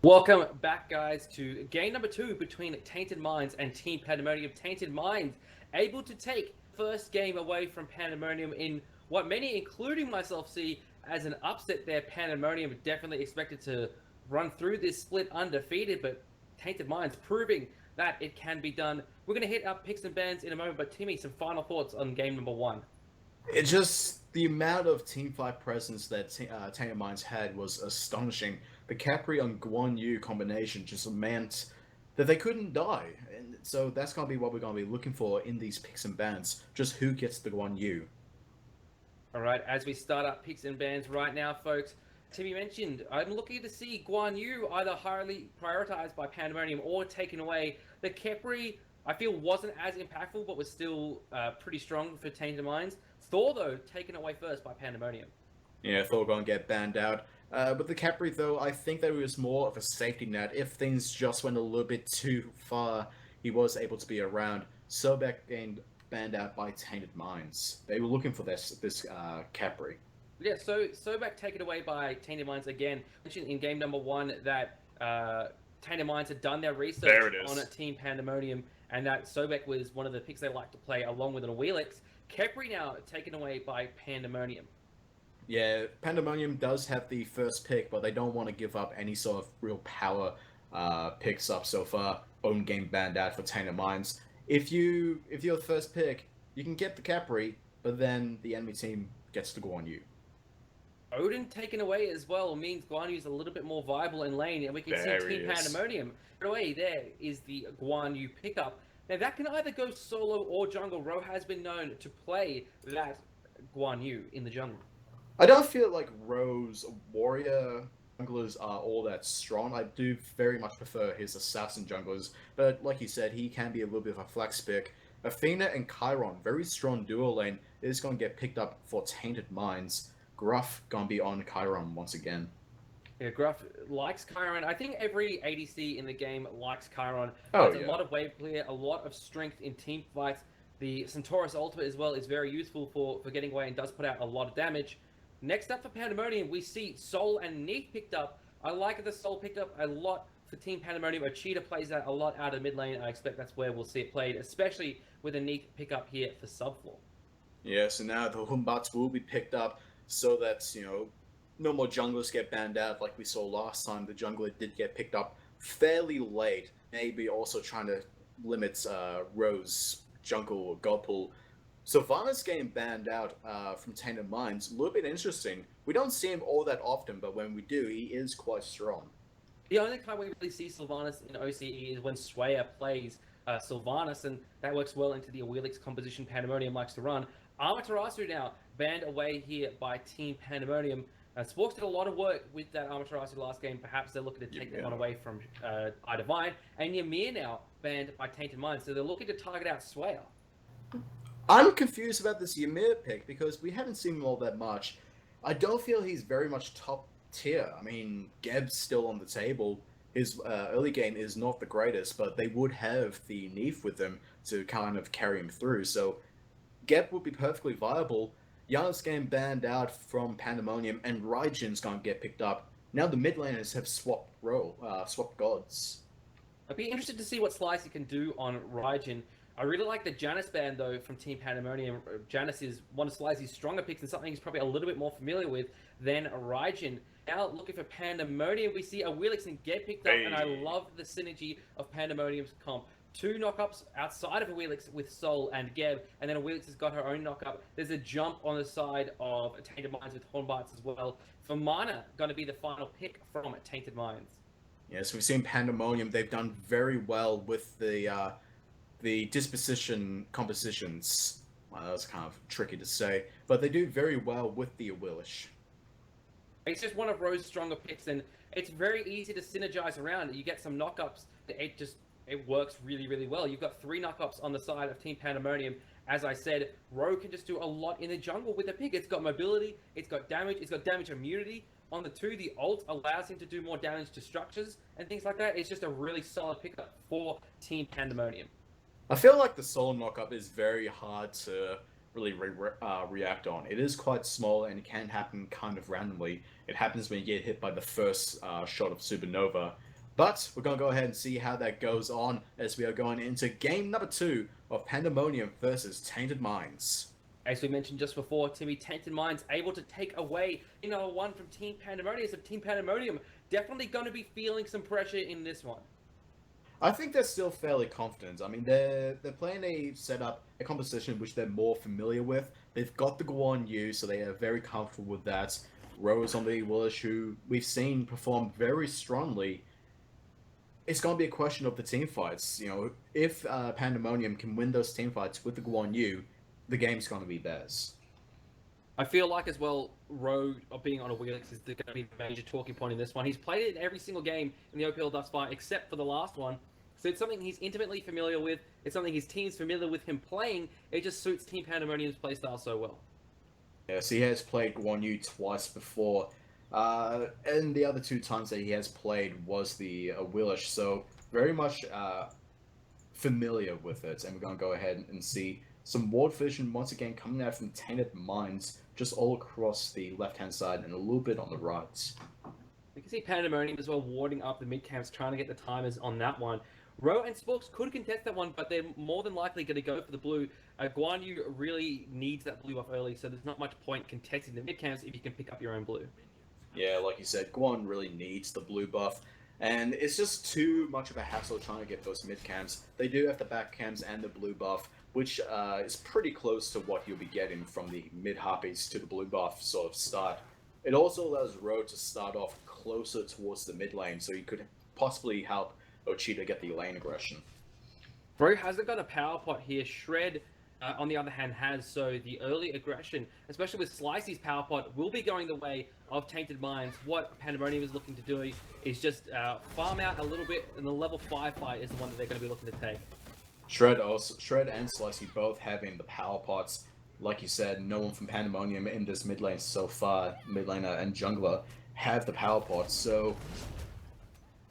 Welcome back, guys, to game number 2 between Tainted Minds and Team Pandemonium. Tainted Minds able to take first game away from Pandemonium in what many, including myself, see as an upset there. Pandemonium definitely expected to run through this split undefeated, but Tainted Minds proving that it can be done. We're going to hit up picks and bans in a moment, but Timmy, some final thoughts on game number 1. It just the amount of team fight presence that Tainted Minds had was astonishing. The Capri on Guan Yu combination just meant that they couldn't die, and so that's gonna be what we're gonna be looking for in these picks and bans. Just who gets the Guan Yu. All right, as we start up picks and bans right now, folks, Timmy mentioned, I'm looking to see Guan Yu either highly prioritized by Pandemonium or taken away. The Kepri, I feel, wasn't as impactful, but was still pretty strong for Tainted Minds. Thor, though, taken away first by Pandemonium. Yeah, Thor gonna get banned out. But the Capri, though, I think that it was more of a safety net. If things just went a little bit too far, he was able to be around. Sobek gained banned out by Tainted Minds. They were looking for this Capri. Yeah, so Sobek taken away by Tainted Minds again. Mentioned in game number 1 that Tainted Minds had done their research on Team Pandemonium, and that Sobek was one of the picks they like to play along with an Wheelix. Kepri now taken away by Pandemonium. Yeah, Pandemonium does have the first pick, but they don't want to give up any sort of real power picks up so far. Own game banned out for Tainted Minds. If you're the first pick, you can get the Capri, but then the enemy team gets the Guan Yu. Odin taken away as well means Guan Yu's a little bit more viable in lane, and we can see Team Pandemonium. Right away, there is the Guan Yu pickup. Now that can either go solo or jungle. Ro has been known to play that Guan Yu in the jungle. I don't feel like Ro's warrior junglers are all that strong. I do very much prefer his assassin junglers, but like you said, he can be a little bit of a flex pick. Athena and Chiron, very strong duo lane, is going to get picked up for Tainted Minds. Gruff gonna be on Chiron once again. Yeah, Gruff likes Chiron. I think every ADC in the game likes Chiron. Oh, There's a lot of wave clear, a lot of strength in team fights. The Centaurus ultimate as well is very useful for getting away and does put out a lot of damage. Next up for Pandemonium, we see Soul and Neath picked up. I like the Soul picked up a lot for Team Pandemonium. A Cheetah plays that a lot out of mid lane. I expect that's where we'll see it played, especially with a Neath pickup here for subfloor. Yeah, so now the Humbats will be picked up so that, no more junglers get banned out like we saw last time. The jungler did get picked up fairly late. Maybe also trying to limit Ro's jungle god pool. Sylvanas getting banned out from Tainted Minds, a little bit interesting. We don't see him all that often, but when we do, he is quite strong. The only time we really see Sylvanas in OCE is when Swaya plays Sylvanas, and that works well into the Wheelix composition Pandemonium likes to run. Amaterasu now banned away here by Team Pandemonium. Sporks did a lot of work with that Amaterasu last game. Perhaps they're looking to take that one away from iDivine. And Ymir now banned by Tainted Minds, so they're looking to target out Swaya. I'm confused about this Ymir pick because we haven't seen him all that much. I don't feel he's very much top tier. I mean, Geb's still on the table. His early game is not the greatest, but they would have the Neath with them to kind of carry him through. So Geb would be perfectly viable. Yana's getting banned out from Pandemonium, and Raijin's going to get picked up. Now the mid laners have swapped gods. I'd be interested to see what Slicey can do on Raijin. I really like the Janus ban, though, from Team Pandemonium. Janus is one of Slicey's stronger picks and something he's probably a little bit more familiar with than Raijin. Now, looking for Pandemonium, we see a Wheelix and get picked up, and I love the synergy of Pandemonium's comp. 2 knockups outside of a Wheelix with Soul and Geb, and then a Wheelix has got her own knockup. There's a jump on the side of Tainted Minds with Hornbites as well. For Mana, going to be the final pick from Tainted Minds. Yes, we've seen Pandemonium. They've done very well with the disposition compositions. Well, that's kind of tricky to say, but they do very well with the Willish. It's just one of Ro's stronger picks, and it's very easy to synergize around. You get some knockups. It works really, really well. You've got 3 knockups on the side of Team Pandemonium. As I said, Ro can just do a lot in the jungle with the pick. It's got mobility, it's got damage immunity. On the 2, the ult allows him to do more damage to structures and things like that. It's just a really solid pickup for Team Pandemonium. I feel like the Soul knockup is very hard to really react on. It is quite small and it can happen kind of randomly. It happens when you get hit by the first shot of Supernova. But we're going to go ahead and see how that goes on as we are going into game number 2 of Pandamonium versus Tainted Minds. As we mentioned just before, Timmy, Tainted Minds able to take away, one from Team Pandemonium. So Team Pandemonium definitely going to be feeling some pressure in this one. I think they're still fairly confident. I mean, they're playing a setup, a composition which they're more familiar with. They've got the Guan Yu, so they are very comfortable with that. Rose on the Willish, who we've seen perform very strongly. It's going to be a question of the team fights. If Pandemonium can win those team fights with the Guan Yu, the game's going to be theirs. I feel like as well, Rowe being on a Wheelix is going to be the major talking point in this one. He's played it in every single game in the OPL thus far, except for the last one. So it's something he's intimately familiar with. It's something his team's familiar with him playing. It just suits Team Pandemonium's playstyle so well. Yes, he has played Guan Yu twice before. And the other 2 times that he has played was the Willish, so very much familiar with it. And we're going to go ahead and see some ward vision once again coming out from Tainted Minds, just all across the left-hand side and a little bit on the right. We can see Pandemonium as well warding up the mid-camps, trying to get the timers on that one. Rowe and Sporks could contest that one, but they're more than likely going to go for the blue. Guan Yu really needs that blue buff early, so there's not much point contesting the mid-camps if you can pick up your own blue. Yeah, like you said, Guan really needs the blue buff, and it's just too much of a hassle trying to get those mid camps. They do have the back camps and the blue buff, which is pretty close to what you'll be getting from the mid harpies to the blue buff sort of start. It also allows Rowe to start off closer towards the mid lane, so you could possibly help Ochita get the lane aggression. Rowe hasn't got a power pot here. Shred, on the other hand, has, so the early aggression, especially with Slicey's power pot, will be going the way of Tainted Minds. What Pandemonium is looking to do is just farm out a little bit, and the level 5 fight is the one that they're going to be looking to take. Shred and Slicey both having the power pots. Like you said, no one from Pandemonium in this mid lane so far, mid laner and jungler, have the power pots, so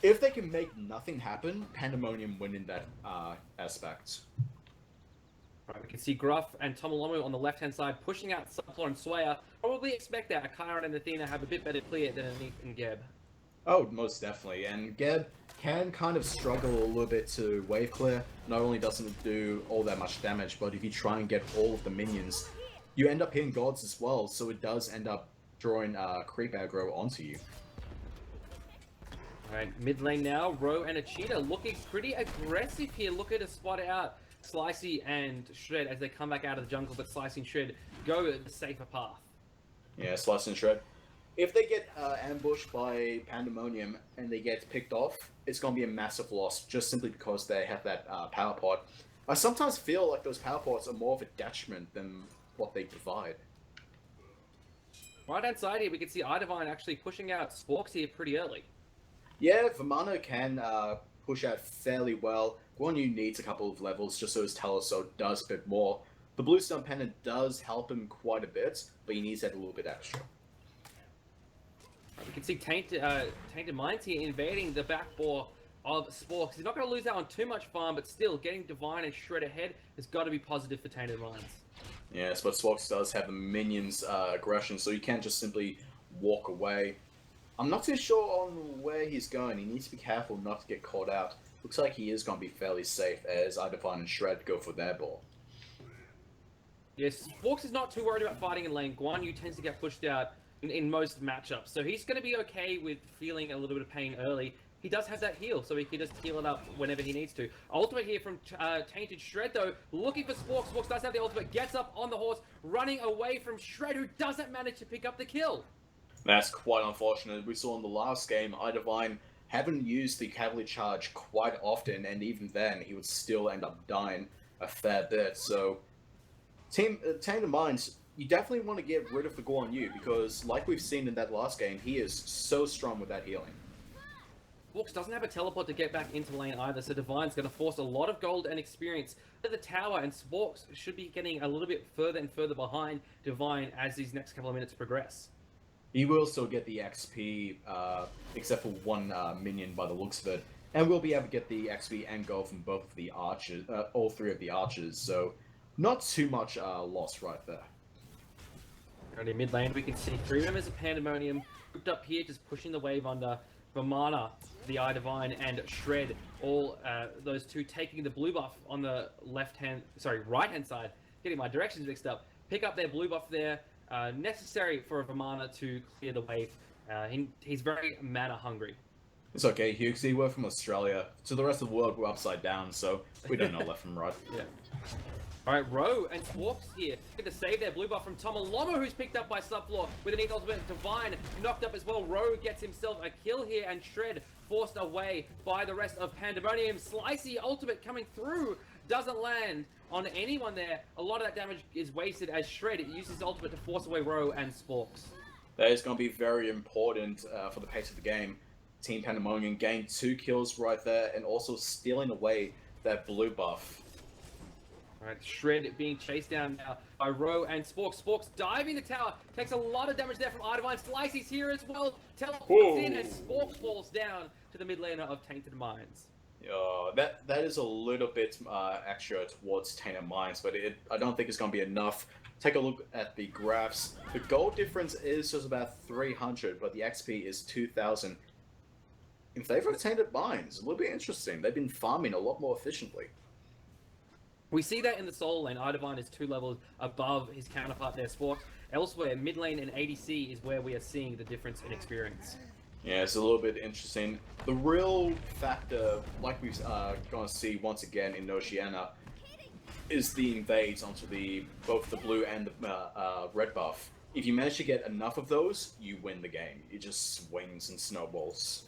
if they can make nothing happen, Pandemonium win in that aspect. Right, we can see Gruff and Tomolomu on the left-hand side pushing out Subfloor and Swayer. Probably expect that Akira and Athena have a bit better clear than Aneath and Geb. Oh, most definitely. And Geb can kind of struggle a little bit to wave clear. Not only doesn't do all that much damage, but if you try and get all of the minions, you end up hitting gods as well, so it does end up drawing creep aggro onto you. Alright, mid lane now, Rowe and Achita looking pretty aggressive here, looking to spot out Slicey and Shred as they come back out of the jungle, but Slicey and Shred go the safer path. Yeah, Slicey and Shred. If they get ambushed by Pandemonium and they get picked off, it's going to be a massive loss, just simply because they have that power pot. I sometimes feel like those power pots are more of a detriment than what they provide. Right outside here, we can see Idivine actually pushing out Sporks here pretty early. Yeah, Vamana can push out fairly well. Guan Yu needs a couple of levels just so his Teleso does a bit more. The Bluestone Pendant does help him quite a bit, but he needs that a little bit extra. We can see Tainted Minds here invading the backboard of Sporks. He's not going to lose out on too much farm, but still, getting Divine and Shred ahead has got to be positive for Tainted Minds. Yes, but Sporks does have the minions aggression, so you can't just simply walk away. I'm not too sure on where he's going. He needs to be careful not to get caught out. Looks like he is going to be fairly safe as Idivine and Shred go for their ball. Yes, Sporks is not too worried about fighting in lane. Guan Yu tends to get pushed out in most matchups, so he's going to be okay with feeling a little bit of pain early. He does have that heal, so he can just heal it up whenever he needs to. Ultimate here from Tainted. Shred, though, looking for Sporks. Sporks does have the ultimate, gets up on the horse, running away from Shred, who doesn't manage to pick up the kill. That's quite unfortunate. We saw in the last game, Idivine haven't used the Cavalier Charge quite often, and even then, he would still end up dying a fair bit. So, Tainted Minds, you definitely want to get rid of the Guan Yu, because like we've seen in that last game, he is so strong with that healing. Sporks doesn't have a teleport to get back into lane either, so Divine's going to force a lot of gold and experience to the tower, and Sporks should be getting a little bit further and further behind Divine as these next couple of minutes progress. He will still get the XP, except for one minion by the looks of it, and we'll be able to get the XP and gold from both of the archers, all three of the archers, so not too much loss right there. Already mid lane, we can see 3 members of Pandemonium grouped up here, just pushing the wave under. Vamana the Eye Divine and Shred, all those two taking the blue buff on the right hand side, getting my directions mixed up. Pick up their blue buff there, necessary for a Vamana to clear the wave. He's very mana hungry. It's okay, Hugh, 'cause we're from Australia. To the rest of the world, we're upside down, so we don't know left from right. Yeah. Alright, Roe and Swarks here. Get to save their blue buff from Tomolomo, who's picked up by Subfloor with an Ethos Ultimate. Divine knocked up as well. Roe gets himself a kill here, and Shred forced away by the rest of Pandamonium. Slicey ultimate coming through. Doesn't land on anyone there. A lot of that damage is wasted as Shred uses his ultimate to force away Roe and Sporks. That is going to be very important for the pace of the game. Team Pandemonium gained 2 kills right there, and also stealing away that blue buff. Alright, Shred being chased down now by Roe and Sporks. Sporks diving the tower, takes a lot of damage there from Ardivine. Slicey's here as well, teleports in, and Sporks falls down to the mid laner of Tainted Minds. That is a little bit extra towards Tainted Minds, but I don't think it's going to be enough. Take a look at the graphs. The gold difference is just about 300, but the XP is 2,000. In favor of Tainted Minds, a little bit interesting. They've been farming a lot more efficiently. We see that in the solo lane. Ardivine is 2 levels above his counterpart there, Sporks. Elsewhere, mid lane and ADC is where we are seeing the difference in experience. Yeah, it's a little bit interesting. The real factor, like we're going to see once again in Oceania, is the invades onto both the blue and the red buff. If you manage to get enough of those, you win the game. It just swings and snowballs.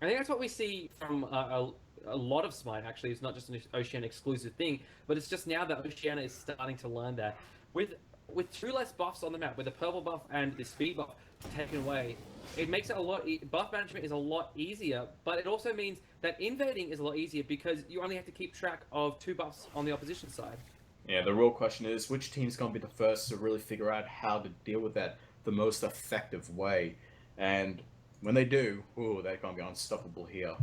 I think that's what we see from a lot of Smite, actually. It's not just an Oceania exclusive thing, but it's just now that Oceania is starting to learn that. With 2 less buffs on the map, with the purple buff and the speed buff taken away, it makes it a lot... buff management is a lot easier, but it also means that invading is a lot easier because you only have to keep track of 2 buffs on the opposition side. Yeah, the real question is, which team's going to be the first to really figure out how to deal with that the most effective way? And when they do, ooh, they're going to be unstoppable here.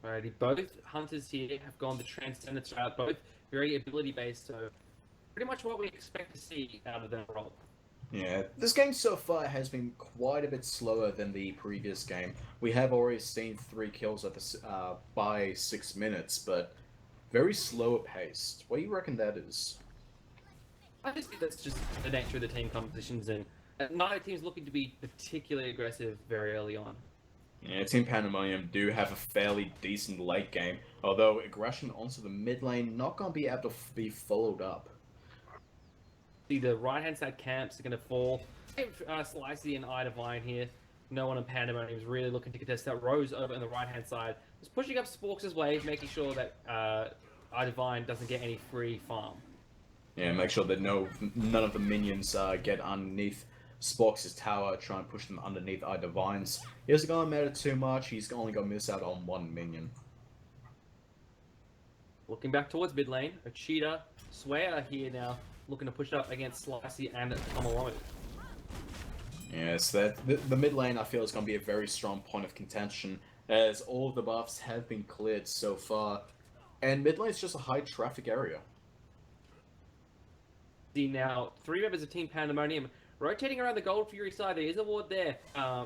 Alrighty, both hunters here have gone the Transcendence route, both very ability-based, so pretty much what we expect to see out of their role. Yeah, this game so far has been quite a bit slower than the previous game. We have already seen 3 kills at by 6 minutes, but very slower paced. What do you reckon that is? I just think that's just the nature of the team competitions, and neither team's looking to be particularly aggressive very early on. Yeah, Team Pandemonium do have a fairly decent late game, although aggression onto the mid lane not going to be able to be followed up. See, the right-hand side camps are going to fall. Slicey and Eye Divine here. No one in Pandemonium is really looking to contest that. Rose over on the right-hand side. Just pushing up Sporks' way, making sure that Eye Divine doesn't get any free farm. Yeah, make sure that none of the minions get underneath Sporks' tower, try and push them underneath Eye Divine's. He isn't going to matter too much, he's only going to miss out on 1 minion. Looking back towards mid lane, Ochita, Swear here now, looking to push it up against Slicey and Tomolomo. Yes, the mid lane I feel is going to be a very strong point of contention, as all of the buffs have been cleared so far, and mid lane is just a high traffic area. See now, 3 members of Team Pandemonium rotating around the Gold Fury side. There is a ward there.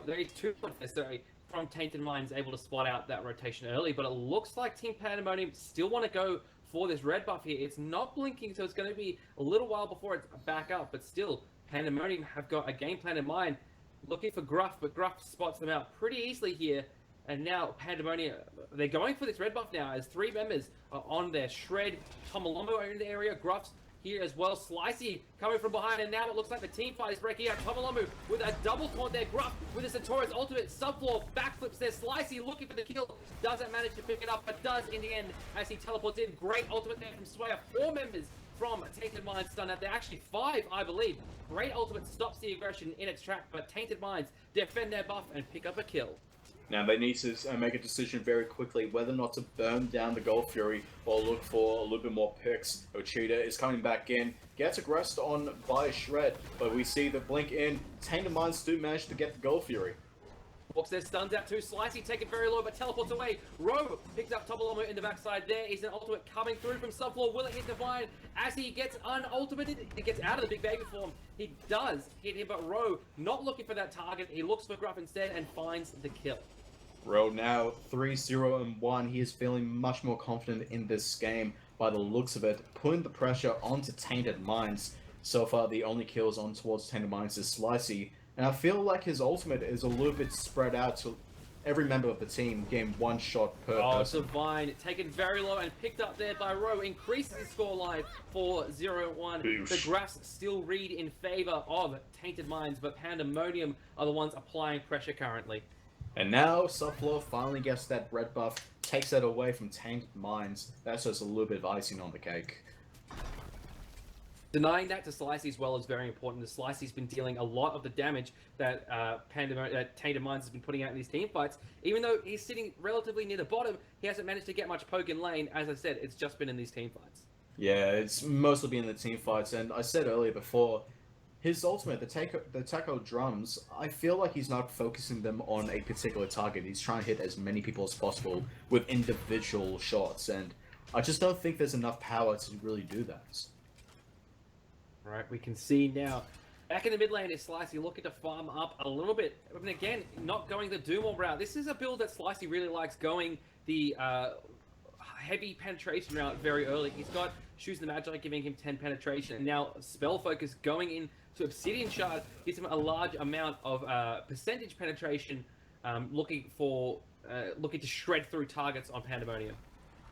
There is 2 necessary from Tainted Minds able to spot out that rotation early, but it looks like Team Pandemonium still want to go for this red buff here. It's not blinking, so it's going to be a little while before it's back up, but still, Pandemonium have got a game plan in mind, looking for Gruff, but Gruff spots them out pretty easily here, and now Pandemonium, they're going for this red buff now, as 3 members are on there. Shred, Tomolomo are in the area, Gruff's here as well, Slicey coming from behind, and now it looks like the team fight is breaking out. Tomolomo with a double taunt there, Gruff with a Centaurus ultimate, subfloor backflips there, Slicey looking for the kill, doesn't manage to pick it up, but does in the end as he teleports in. Great ultimate there from Swayer. 4 members from Tainted Minds stunned out there, actually 5 I believe. Great ultimate stops the aggression in its track, but Tainted Minds defend their buff and pick up a kill. Now they need to make a decision very quickly whether or not to burn down the Gold Fury or look for a little bit more picks. Ochita is coming back in, gets aggressed on by Shred, but we see the blink in. Tainted Minds do manage to get the Gold Fury. Walks their stuns out too. Slicey taken very low, but teleports away. Roe picks up Tomolomo in the backside. There is an ultimate coming through from subfloor. Will it hit Divine as he gets unultimated? He gets out of the big baby form. He does hit him, but Roe not looking for that target. He looks for Gruff instead and finds the kill. Ro now 3-0-1. He is feeling much more confident in this game by the looks of it, putting the pressure onto Tainted Minds. So far, the only kills on towards Tainted Minds is Slicey, and I feel like his ultimate is a little bit spread out to every member of the team getting one shot per person. Divine taken very low and picked up there by Rowe, increases his scoreline for 0-1. The graphs still read in favor of Tainted Minds, but Pandamonium are the ones applying pressure currently. And now, Subfloor finally gets that red buff, takes that away from Tainted Minds. That's just a little bit of icing on the cake. Denying that to Slicey as well is very important. The Slicey's been dealing a lot of the damage that Tainted Minds has been putting out in these team fights. Even though he's sitting relatively near the bottom, he hasn't managed to get much poke in lane. As I said, it's just been in these team fights. Yeah, it's mostly been in the team fights, and I said earlier before, his ultimate, the Taco Drums, I feel like he's not focusing them on a particular target. He's trying to hit as many people as possible with individual shots, and I just don't think there's enough power to really do that. Right, we can see now. Back in the mid lane is Slicey looking to farm up a little bit. And again, not going the Doom route. This is a build that Slicey really likes, going the heavy penetration route very early. He's got Shoes the Magi giving him 10 penetration. And now Spell Focus going in to Obsidian Shard gives him a large amount of percentage penetration, looking to shred through targets on Pandamonium.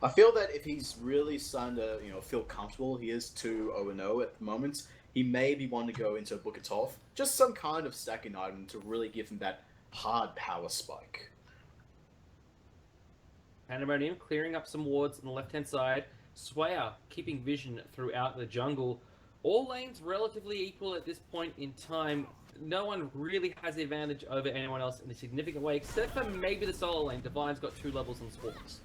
I feel that if he's really starting to, feel comfortable, he is 2-0-0 at the moment, he may be wanting to go into a Book of Toth, just some kind of stacking item to really give him that hard power spike. Pandemonium clearing up some wards on the left-hand side. Swayer keeping vision throughout the jungle. All lanes relatively equal at this point in time. No one really has the advantage over anyone else in a significant way, except for maybe the solo lane. Divine's got 2 levels on Sporks.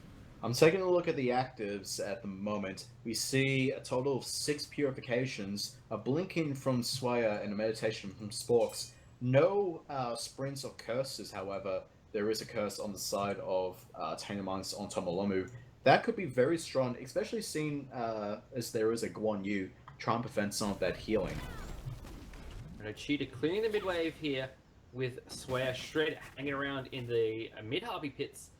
I'm taking a look at the actives at the moment. We see a total of 6 purifications, a blinking from Swayer and a meditation from Sporks. No sprints or curses, however. There is a curse on the side of Tainted Minds on Tomolomu. That could be very strong, especially seeing as there is a Guan Yu trying to prevent some of that healing. And Cheetah clearing the mid wave here with Swayer Shred hanging around in the mid-Harpy pits.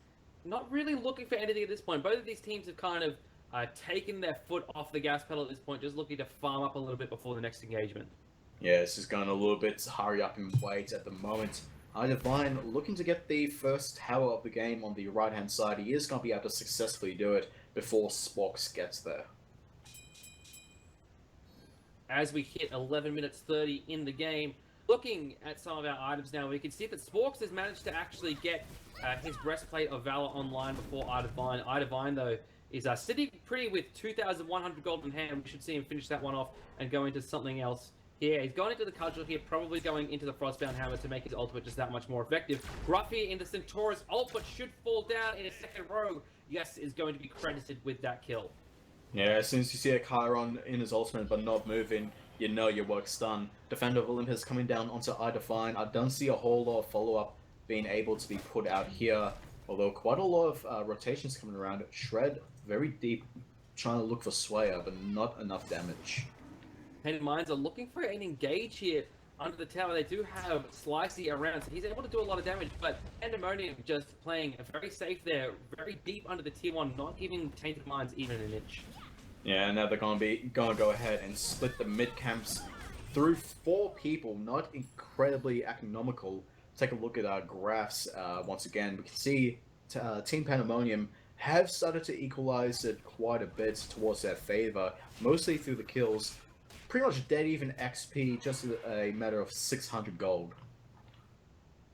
Not really looking for anything at this point. Both of these teams have kind of taken their foot off the gas pedal at this point, just looking to farm up a little bit before the next engagement. Yeah, this is going a little bit hurry up and wait at the moment. Divine looking to get the first tower of the game on the right-hand side. He is going to be able to successfully do it before Sporks gets there. As we hit 11 minutes 30 in the game, looking at some of our items now, we can see that Sporks has managed to actually get his Breastplate of Valor online before Divine. Divine, though, is sitting pretty with 2,100 gold in hand. We should see him finish that one off and go into something else here. He's gone into the Cudgel here, probably going into the Frostbound Hammer to make his ultimate just that much more effective. Gruff here into Centaurus ult, but should fall down in a second row. Yes, is going to be credited with that kill. Yeah, as soon as you see a Chiron in his ultimate but not moving, you know your work's done. Defender of Olympus coming down onto Divine. I don't see a whole lot of follow-up being able to be put out here, although quite a lot of rotations coming around. Shred very deep, trying to look for Swayer, but not enough damage. Tainted Minds are looking for an engage here under the tower. They do have Slicey around, so he's able to do a lot of damage, but Pandamonium just playing very safe there, very deep under the tier 1, not giving Tainted Minds even an inch. Yeah, now they're gonna go ahead and split the mid camps through 4 people, not incredibly economical. Take a look at our graphs once again. We can see Team Pandemonium have started to equalize it quite a bit towards their favor, mostly through the kills. Pretty much dead even XP, just a matter of 600 gold.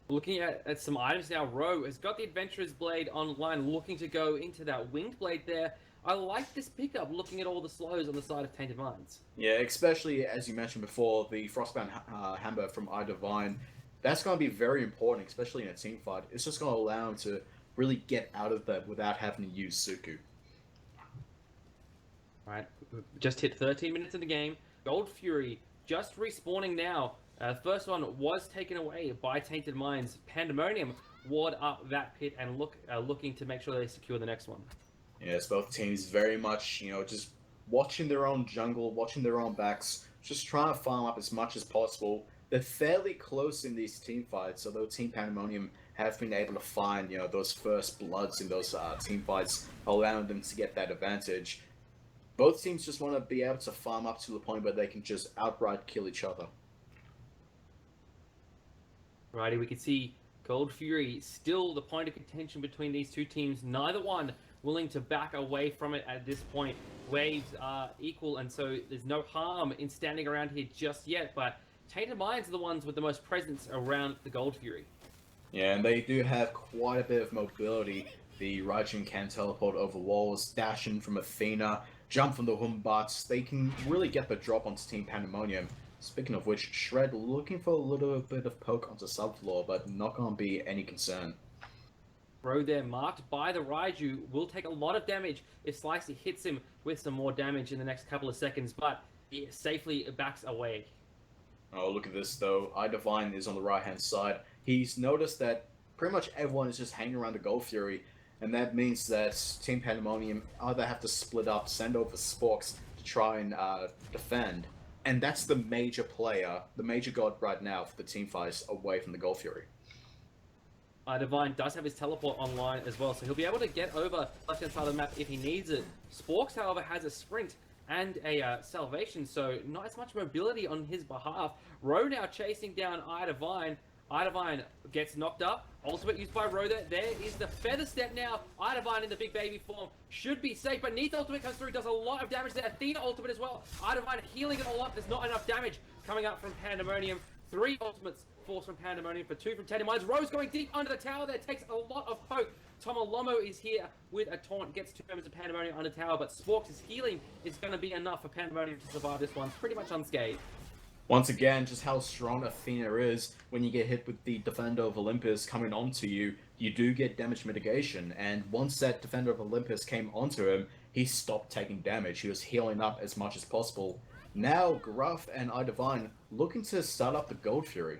Looking at some items now, Ro has got the Adventurer's Blade online, looking to go into that Winged Blade there. I like this pickup, looking at all the slows on the side of Tainted Minds. Yeah, especially, as you mentioned before, the Frostbound Hammer from Divine. That's going to be very important, especially in a team fight. It's just going to allow him to really get out of that without having to use Suku. Alright, just hit 13 minutes in the game. Gold Fury just respawning now. First one was taken away by Tainted Minds. Pandemonium ward up that pit and looking to make sure they secure the next one. Yes, both teams very much, just watching their own jungle, watching their own backs, just trying to farm up as much as possible. They're fairly close in these team fights, although Team Pandemonium have been able to find, those first bloods in those team fights, allowing them to get that advantage. Both teams just want to be able to farm up to the point where they can just outright kill each other. Righty, we can see Gold Fury still the point of contention between these two teams. Neither one willing to back away from it at this point. Waves are equal, and so there's no harm in standing around here just yet, but Tainted Minds are the ones with the most presence around the Gold Fury. Yeah, and they do have quite a bit of mobility. The Raijin can teleport over walls, dash in from Athena, jump from the Humbats. They can really get the drop onto Team Pandemonium. Speaking of which, Shred looking for a little bit of poke onto subfloor, but not going to be any concern. Bro there, marked by the Raiju, will take a lot of damage if Slicey hits him with some more damage in the next couple of seconds, but he safely backs away. Oh, look at this though. iDivine is on the right-hand side. He's noticed that pretty much everyone is just hanging around the Gold Fury, and that means that Team Pandemonium either have to split up, send over Sporks to try and defend. And that's the major player, the major god right now for the team fights away from the Gold Fury. Divine does have his teleport online as well, so he'll be able to get over left-hand side of the map if he needs it. Sporks, however, has a sprint and a salvation, so not as much mobility on his behalf. Ro now chasing down iDivine. iDivine gets knocked up. Ultimate used by Ro there. There is the feather step now. iDivine in the big baby form should be safe, but Neath ultimate comes through, does a lot of damage there. Athena ultimate as well. iDivine healing it all up. There's not enough damage coming up from Pandemonium. 3 ultimates forced from Pandemonium for 2 from Tainted Minds. Ro's going deep under the tower there, takes a lot of poke. Tomolomo is here with a taunt, gets 2 members of Pandemonium under tower, but Sporks' healing is going to be enough for Pandemonium to survive this one pretty much unscathed. Once again, just how strong Athena is. When you get hit with the Defender of Olympus coming onto you, you do get damage mitigation, and once that Defender of Olympus came onto him, he stopped taking damage. He was healing up as much as possible. Now, Gruff and iDivine looking to start up the Gold Fury.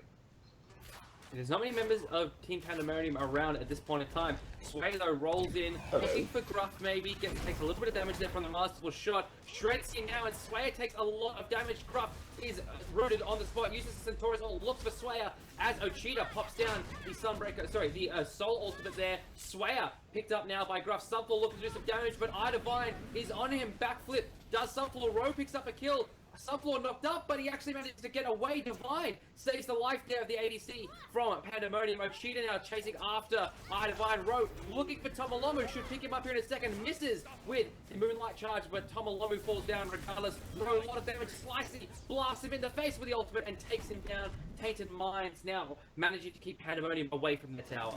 There's not many members of Team Pandemonium around at this point in time. Sway, though, rolls in, looking for Gruff maybe, takes a little bit of damage there from the masterful shot. Shred's here now, and Swayer takes a lot of damage. Gruff is rooted on the spot, uses the Centaurus ult, looks for Swayer as Ochita pops down the Sunbreaker, the Soul ultimate there. Swayer picked up now by Gruff. Subfloor looking to do some damage, but iDivine is on him, backflip, does Subfloor. Ro picks up a kill. Subfloor knocked up, but he actually managed to get away. Divine saves the life there of the ADC from Pandemonium. Ochita now chasing after iDivine. Ro looking for Tomolomu, should pick him up here in a second. Misses with the Moonlight Charge, but Tomolomu falls down regardless. Ro, a lot of damage. Slicey blasts him in the face with the ultimate and takes him down. Tainted Minds now managing to keep Pandemonium away from the tower.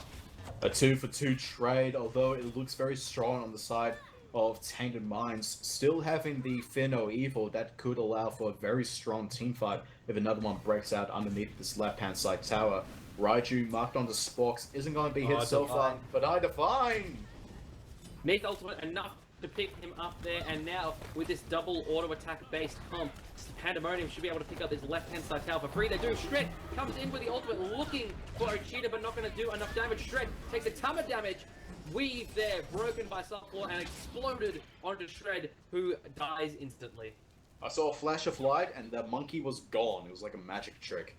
A 2-for-2 trade, although it looks very strong on the side of Tainted Minds, still having the Finno Evil that could allow for a very strong team fight if another one breaks out underneath this left-hand side tower. Raiju marked on the Sporks isn't going to be hit so far, but iDivine! Neath ultimate enough to pick him up there, and now with this double auto attack based comp, Pandemonium should be able to pick up this left-hand side tower for free. They do. Shred comes in with the ultimate looking for Ochita, but not going to do enough damage. Shred takes a ton of damage. Weave there, broken by Subfloor and exploded onto Shred, who dies instantly. I saw a flash of light and the monkey was gone. It was like a magic trick.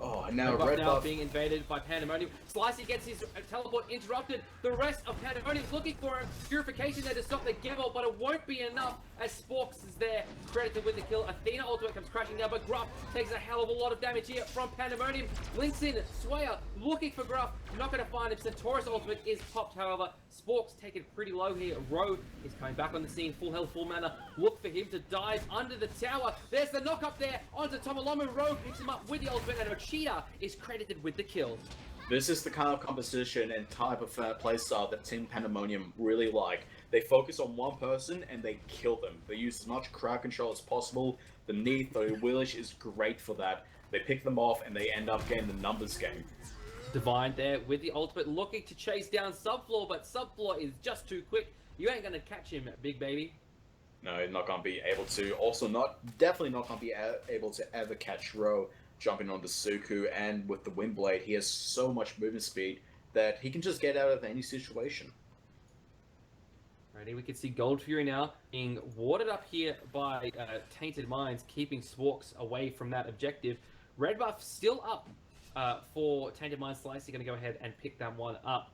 Oh, and now Red Buff being invaded by Pandemonium. Slicey gets his teleport interrupted. The rest of Pandemonium's looking for him. Purification there to stop the Gibble, but it won't be enough as Sporks is there, credited with the kill. Athena ultimate comes crashing down, but Gruff takes a hell of a lot of damage here from Pandemonium. Links in, Swayer looking for Gruff, not going to find him. Centaurus ultimate is popped, however. Sporks taken pretty low here. Ro is coming back on the scene, full health, full mana. Look for him to dive under the tower. There's the knock up there onto Tomolomu. Ro picks him up with the ultimate, and Ochita is credited with the kill. This is the kind of composition and type of playstyle that Team Pandemonium really like. They focus on one person and they kill them. They use as much crowd control as possible. The Neath, the Willish is great for that. They pick them off and they end up getting the numbers game. Divine there with the ultimate looking to chase down Subfloor, but Subfloor is just too quick. You ain't gonna catch him, big baby. No, he's not gonna be able to. Also, definitely not gonna be able to ever catch Ro jumping on the Suku, and with the Windblade, he has so much movement speed that he can just get out of any situation. Ready, we can see Gold Fury now being warded up here by Tainted Minds, keeping Sporks away from that objective. Red buff still up for Tainted Mind Slice. You're going to go ahead and pick that one up.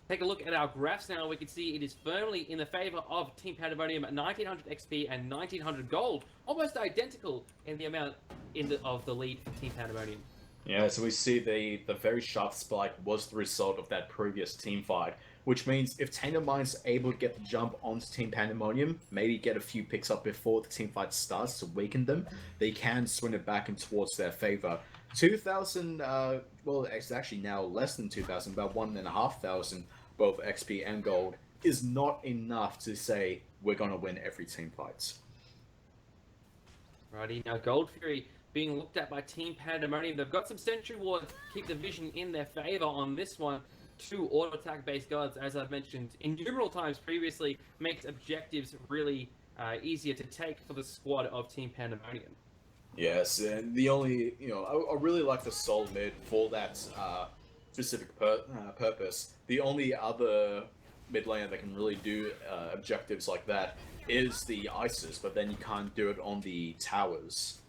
Take a look at our graphs now. We can see it is firmly in the favor of Team Pandemonium at 1900 XP and 1900 gold, almost identical in the amount of the lead for Team Pandemonium. Yeah, so we see the very sharp spike was the result of that previous team fight, which means if Tainted Mind's able to get the jump onto Team Pandemonium, maybe get a few picks up before the team fight starts to weaken them, they can swing it back and towards their favor. 2,000, well, it's actually now less than 2,000, about 1,500, both XP and gold, is not enough to say we're going to win every team fights. Righty, now Gold Fury being looked at by Team Pandemonium. They've got some Sentry Ward to keep the vision in their favor on this one. 2 auto-attack based guards, as I've mentioned innumerable times previously, makes objectives really easier to take for the squad of Team Pandemonium. Yes, and the only, I really like the Soul mid for that specific purpose. The only other mid laner that can really do objectives like that is the Isis, but then you can't do it on the towers.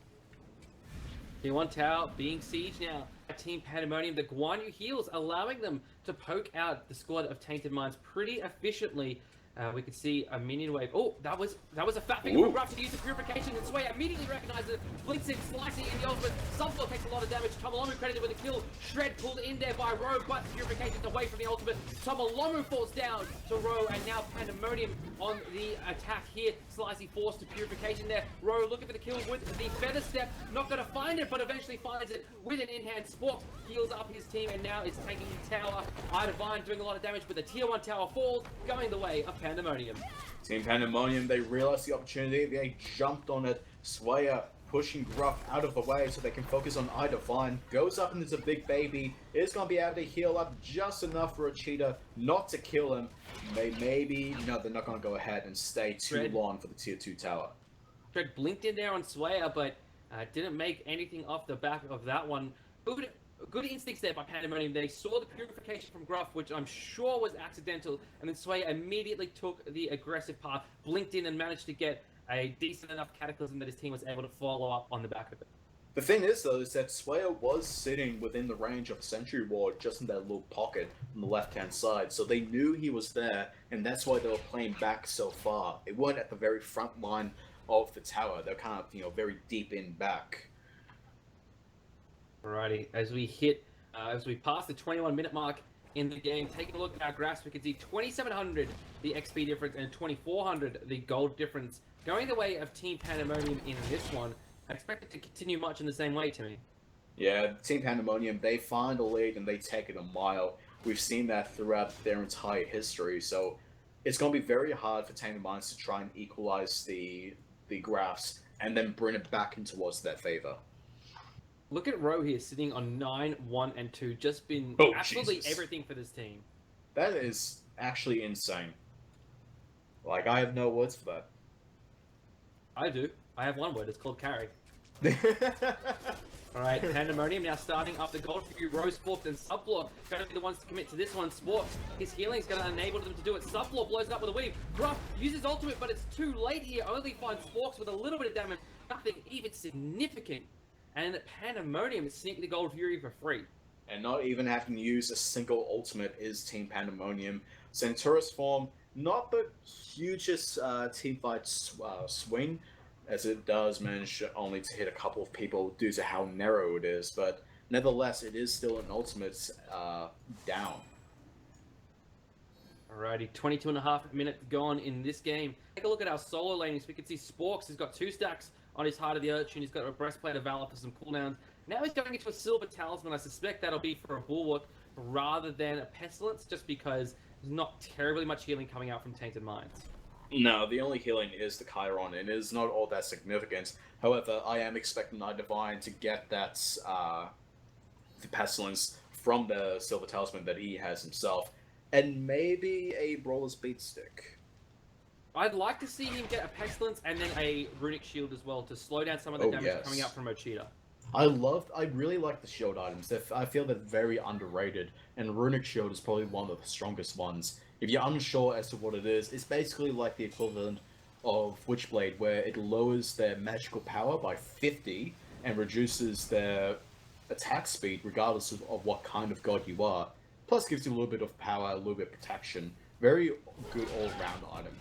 T1 tower being sieged now by Team Pandemonium. The Guan Yu heals, allowing them to poke out the squad of Tainted Minds pretty efficiently. We could see a minion wave. Oh, that was a fat finger from Gruff to use the purification, and Sway immediately recognizes it. Blinks in, slicing in the ultimate. Sunflower takes a lot of damage. Tomolomu credited with a kill. Shred pulled in there by Roe, but purification's away from the ultimate. Tomolomu falls down to Roe, and now Pandemonium on the attack here. Slicey forced to purification there. Roe looking for the kill with the feather step. Not going to find it, but eventually finds it with an in-hand. Spork heals up his team, and now is taking the tower. Divine doing a lot of damage, but the tier 1 tower falls, going the way of Pandemonium. Team Pandemonium, they realized the opportunity, they jumped on it. Swayer pushing Gruff out of the way so they can focus on Divine. Goes up into the big baby, is going to be able to heal up just enough for a cheetah not to kill him. Maybe, no, they're not going to go ahead and stay too long for the tier 2 tower. Shred blinked in there on Swayer, but didn't make anything off the back of that one. Good instincts there by Pandemonium. They saw the purification from Gruff, which I'm sure was accidental, and then Sway immediately took the aggressive path, blinked in, and managed to get a decent enough cataclysm that his team was able to follow up on the back of it. The thing is, though, is that Swayer was sitting within the range of Sentry Ward, just in that little pocket on the left-hand side, so they knew he was there, and that's why they were playing back so far. They weren't at the very front line of the tower. They're kind of, very deep in back. Alrighty, as we pass the 21-minute mark in the game, taking a look at our graphs, we can see 2,700 the XP difference and 2,400 the gold difference, going the way of Team Pandemonium in this one. I expect it to continue much in the same way, Timmy. Yeah, Team Pandemonium, they find a lead and they take it a mile. We've seen that throughout their entire history, so it's going to be very hard for Tainted Minds to try and equalize the graphs and then bring it back in towards their favor. Look at Roe here, sitting on 9, 1, and 2. Just been absolutely everything for this team. That is actually insane. Like, I have no words for that. I do. I have one word. It's called carry. Alright, Pandemonium now starting up the gold for you. Rose, Spork, and Subfloor going to be the ones to commit to this one. Spork, his healing is going to enable them to do it. Subfloor blows it up with a weave. Gruff uses ultimate, but it's too late here. Only finds Sporks with a little bit of damage. Nothing even significant. And Pandemonium sneak the Gold Fury for free. And not even having to use a single ultimate is Team Pandemonium. Centaurus form, not the hugest team fight swing, as it does manage only to hit a couple of people due to how narrow it is, but nevertheless, it is still an ultimate down. Alrighty, 22.5 minutes gone in this game. Take a look at our solo lanings. We can see Sporks has got 2 stacks on his Heart of the Urchin. He's got a Breastplate of Valor for some cooldowns. Now he's going into a Silver Talisman. I suspect that'll be for a Bulwark rather than a Pestilence, just because there's not terribly much healing coming out from Tainted Minds. No, the only healing is the Chiron, and it is not all that significant. However, I am expecting Divine to get that the Pestilence from the Silver Talisman that he has himself, and maybe a Brawler's Beat Stick. I'd like to see him get a Pestilence and then a Runic Shield as well to slow down some of the damage coming out from Ochita. I really like the shield items. I feel they're very underrated, and Runic Shield is probably one of the strongest ones. If you're unsure as to what it is, it's basically like the equivalent of Witchblade, where it lowers their magical power by 50 and reduces their attack speed, regardless of what kind of god you are. Plus gives you a little bit of power, a little bit of protection. Very good all-round item.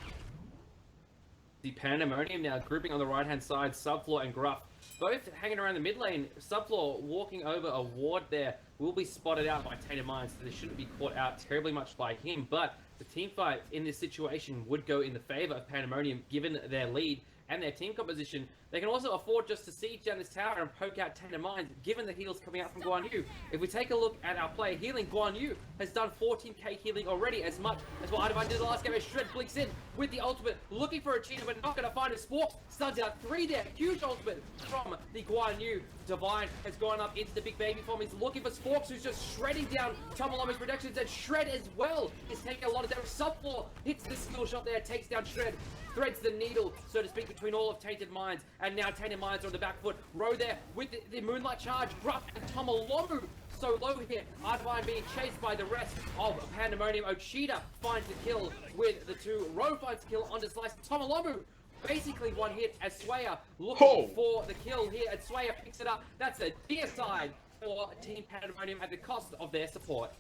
The Pandamonium now grouping on the right-hand side, Subfloor and Gruff. Both hanging around the mid lane. Subfloor walking over a ward there will be spotted out by Tainted Minds, so they shouldn't be caught out terribly much by him. But the team fight in this situation would go in the favor of Pandamonium, given their lead and their team composition. They can also afford just to siege down this tower and poke out Tainted Minds, given the heals coming out from Guan Yu. If we take a look at our player healing, Guan Yu has done 14k healing already, as much as what Adivine did the last game. As Shred blinks in with the ultimate, looking for a cheater, but not going to find his Sporks. Stuns out 3 there. Huge ultimate from the Guan Yu. Divine has gone up into the big baby form. He's looking for Sporks, who's just shredding down Tomolomo's protections, and Shred as well is taking a lot of damage. Subfloor hits the skill shot there, takes down Shred, threads the needle, so to speak, between all of Tainted Minds, and now Tainted Minds are on the back foot. Row there with the Moonlight Charge, Gruff and Tomolomo so low here. Adivine being chased by the rest of Pandamonium. Ochida finds the kill with the 2. Row finds the kill onto Slice. Tomolomo basically one hit as Swayer looking for the kill here, and Swayer picks it up. That's a deicide for Team Pandemonium at the cost of their support.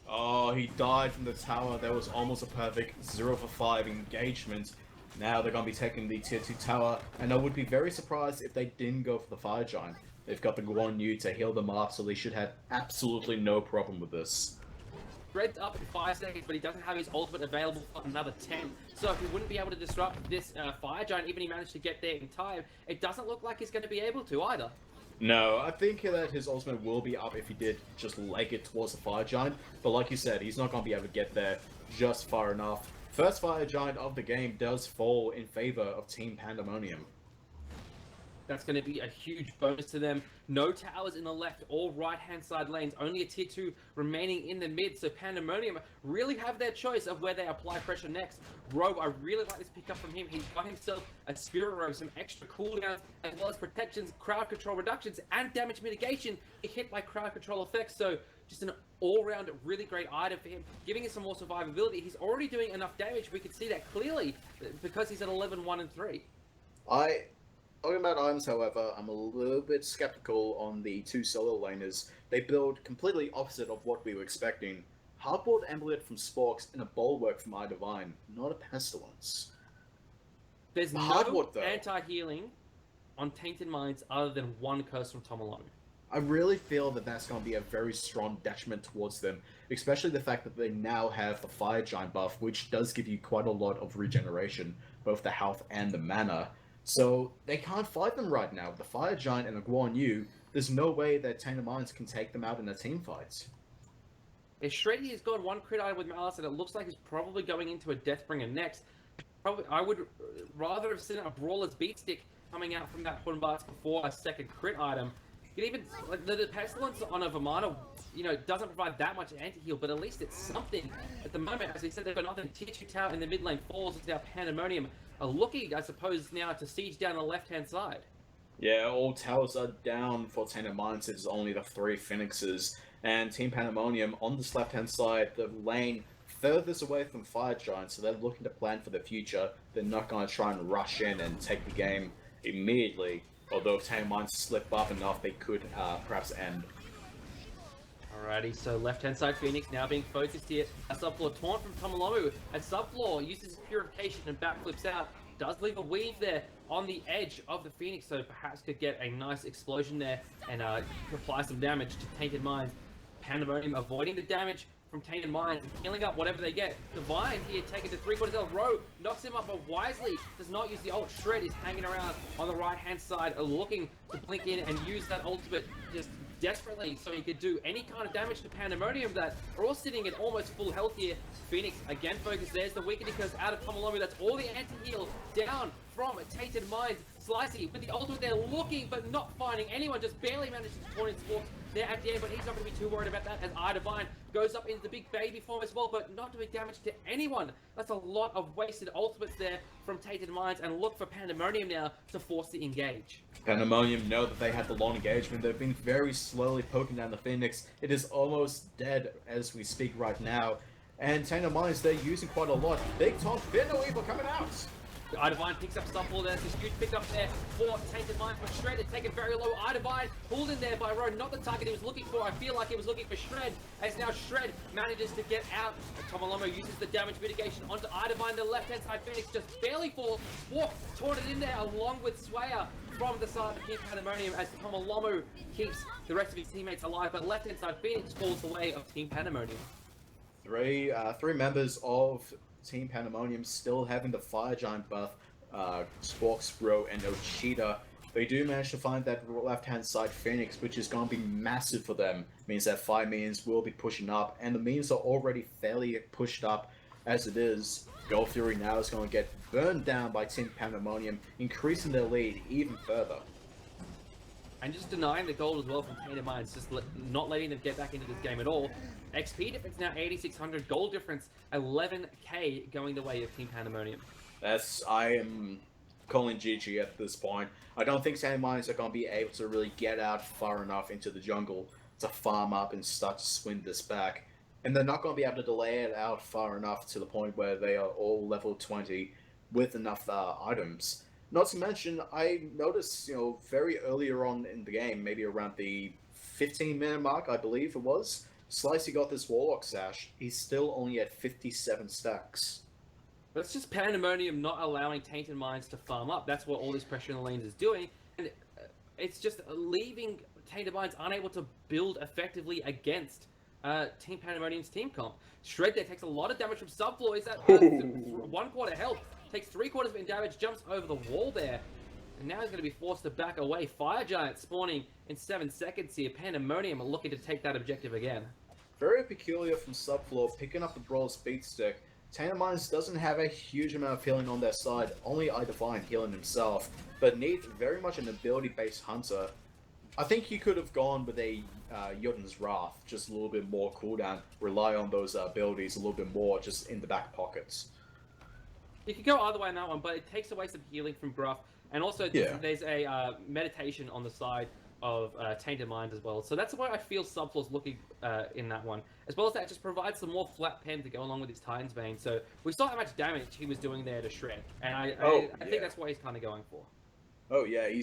Oh, he died from the tower. There was almost a perfect 0 for 5 engagement. Now they're going to be taking the tier 2 tower, and I would be very surprised if they didn't go for the Fire Giant. They've got the Guan Yu to heal them up, so they should have absolutely no problem with this. Red's up in 5 seconds, but he doesn't have his ultimate available for another 10. So if he wouldn't be able to disrupt this Fire Giant, even if he managed to get there in time, it doesn't look like he's going to be able to either. No, I think that his ultimate will be up if he did just leg it towards the Fire Giant, but like you said, he's not going to be able to get there just far enough. First Fire Giant of the game does fall in favor of Team Pandemonium. That's going to be a huge bonus to them. No towers in the left or right-hand side lanes. Only a tier 2 remaining in the mid. So Pandemonium really have their choice of where they apply pressure next. Rogue, I really like this pickup from him. He's got himself a Spirit Rogue, some extra cooldowns, as well as protections, crowd control reductions, and damage mitigation hit by crowd control effects. So just an all-round really great item for him, giving him some more survivability. He's already doing enough damage. We can see that clearly because he's at 11, 1, and 3. Talking about items, however, I'm a little bit skeptical on the 2 solo laners. They build completely opposite of what we were expecting. Hardboard Amulet from Sporks and a Bulwark from Adivine, not a Pestilence. There's no anti-healing on Tainted Minds other than 1 curse from Tomolon. I really feel that that's going to be a very strong detriment towards them, especially the fact that they now have the Fire Giant buff, which does give you quite a lot of regeneration, both the health and the mana. So they can't fight them right now. With the Fire Giant and the Guan Yu, there's no way that Tainted Minds can take them out in a team fight. Shreddy has got 1 crit item with Malice, and it looks like he's probably going into a Deathbringer next. I would rather have seen a Brawler's Beatstick coming out from that Horn Blast before a 2nd crit item. It even, like, the Pestilence on a Vamana, you know, doesn't provide that much anti-heal, but at least it's something. At the moment, as we said, they've got nothing. Tier 2 tower in the mid lane falls. It's now Pandemonium are looking, I suppose, now to siege down the left-hand side. Yeah, all towers are down for Tainted Minds. It's only the 3 Phoenixes. And Team Pandemonium on this left-hand side, the lane furthest away from Fire Giant, so they're looking to plan for the future. They're not going to try and rush in and take the game immediately. Although if Tainted Minds slip up enough, they could perhaps end. Alrighty, so left-hand side Phoenix now being focused here. A Subfloor torn from Tomolomu, and Subfloor uses Purification and backflips out. Does leave a weave there on the edge of the Phoenix, so perhaps could get a nice explosion there and apply some damage to Tainted Minds. Pandemonium avoiding the damage from Tainted Minds, healing up whatever they get. Divine here taking the 3/4 health. Rogue knocks him up, but wisely does not use the ult. Shred is hanging around on the right-hand side, looking to blink in and use that ultimate just desperately so he could do any kind of damage to Pandemonium that are all sitting at almost full health here. Phoenix again focused. There's the weakening curse out of Tomolomu. That's all the anti-heal down from Tainted Minds. Slicey with the ultimate there, looking but not finding anyone, just barely managed to spawn in Sporks there at the end, but he's not going to be too worried about that as Divine goes up into the big baby form as well, but not doing damage to anyone. That's a lot of wasted ultimates there from Tainted Minds, and look for Pandemonium now to force the engage. Pandemonium know that they have the long engagement. They've been very slowly poking down the Phoenix. It is almost dead as we speak right now. And Tainted Minds, they're using quite a lot. Big Tom Finno Weaver coming out! Idivine picks up Subfall. There's this huge pick up there for Tainted Mind, but Shred is taken very low. Idivine pulled in there by Rowe, not the target he was looking for. I feel like he was looking for Shred, as now Shred manages to get out. Tomalomo uses the damage mitigation onto Idivine. The left-hand side Phoenix just barely falls. Walk taunted in there along with Swayer from the side of Team Pandemonium, as Tomalomo keeps the rest of his teammates alive, but left-hand side Phoenix falls the way of Team Pandemonium. Three members of Team Pandemonium still having the Fire Giant buff, Sporks, Bro, and Ochita. They do manage to find that left-hand side Phoenix, which is going to be massive for them. Means that 5 minions will be pushing up, and the minions are already fairly pushed up as it is. Gold Fury now is going to get burned down by Team Pandemonium, increasing their lead even further. And just denying the gold as well from Tainted Minds, just not letting them get back into this game at all. XP difference now 8,600, gold difference 11k going the way of Team Pandemonium. I am calling GG at this point. I don't think Tainted Minds are going to be able to really get out far enough into the jungle to farm up and start to swing this back. And they're not going to be able to delay it out far enough to the point where they are all level 20 with enough items. Not to mention, I noticed, very earlier on in the game, maybe around the 15-minute mark, I believe it was, Slicey got this Warlock Sash. He's still only at 57 stacks. That's just Pandemonium not allowing Tainted Minds to farm up. That's what all this pressure in the lanes is doing. And it's just leaving Tainted Minds unable to build effectively against Team Pandemonium's team comp. Shred there takes a lot of damage from Subfloor. Is that 1/4 health? Takes 3/4 of it in damage, jumps over the wall there. And now he's going to be forced to back away. Fire Giant spawning in 7 seconds here. Pandemonium are looking to take that objective again. Very peculiar from Subfloor, picking up the Brawl's Beat Stick. Tainted Minds doesn't have a huge amount of healing on their side, only Idivine healing himself, but Neith very much an ability-based hunter. I think he could have gone with a Jotun's Wrath, just a little bit more cooldown, rely on those abilities a little bit more just in the back pockets. You could go either way on that one, but it takes away some healing from Gruff, and also there's a meditation on the side of Tainted Minds as well. So that's why I feel Subfloor's looking in that one. As well as that, just provides some more flat pen to go along with his Titan's Bane. So we saw how much damage he was doing there to Shred, and I think that's what he's kind of going for. Oh yeah, he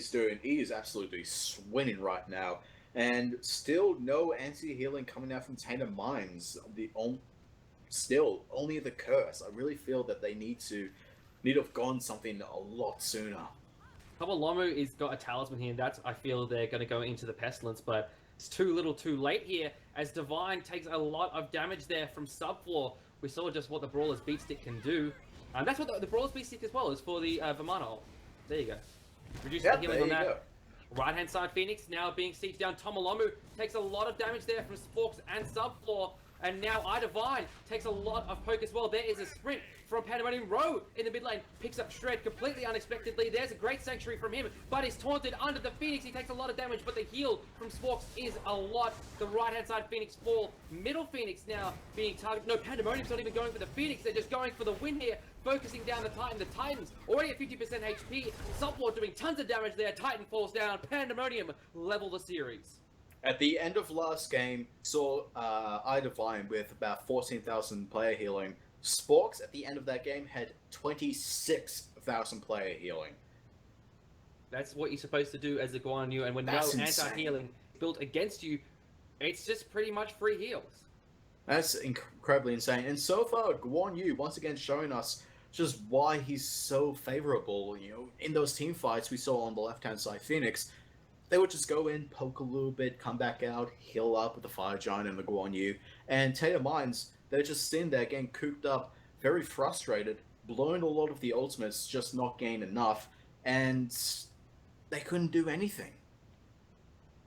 is absolutely swinging right now. And still no anti-healing coming out from Tainted Minds. Still, only the curse. I really feel that they need to have gone something a lot sooner. Tomalomo has got a talisman here, and that's, I feel they're going to go into the Pestilence, but it's too little too late here, as Divine takes a lot of damage there from Subfloor. We saw just what the Brawler's Beat Stick can do. And that's what the Brawler's Beat Stick as well is for the Vamana ult. There you go. Reduce the healing on that. Right-hand side Phoenix now being sieged down. Tomalomo takes a lot of damage there from Sporks and Subfloor. And now Idivine takes a lot of poke as well. There is a sprint from Pandemonium. Rowe in the mid lane picks up Shred completely unexpectedly. There's a great sanctuary from him, but he's taunted under the Phoenix. He takes a lot of damage, but the heal from Sporks is a lot. The right-hand side Phoenix fall. Middle Phoenix now being targeted. No, Pandemonium's not even going for the Phoenix. They're just going for the win here, focusing down the Titan. The Titan's already at 50% HP. Subfloor doing tons of damage there. Titan falls down. Pandemonium level the series. At the end of last game, saw Idivine with about 14,000 player healing. Sporks at the end of that game had 26,000 player healing. That's what you're supposed to do as a Guan Yu, and when That's no insane. anti-healing built against you, it's just pretty much free heals. That's incredibly insane. And so far, Guan Yu once again showing us just why he's so favorable. In those team fights we saw on the left-hand side, Phoenix, they would just go in, poke a little bit, come back out, heal up with the Fire Giant and the Guan Yu. And Tainted Minds, they're just sitting there getting cooped up, very frustrated, blowing a lot of the ultimates, just not getting enough, and they couldn't do anything.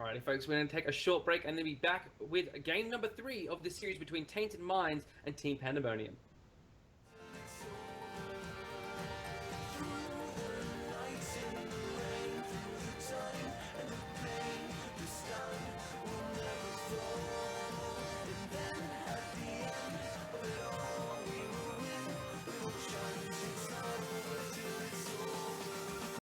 Alrighty folks, we're going to take a short break and then be back with game number 3 of the series between Tainted Minds and Team Pandemonium.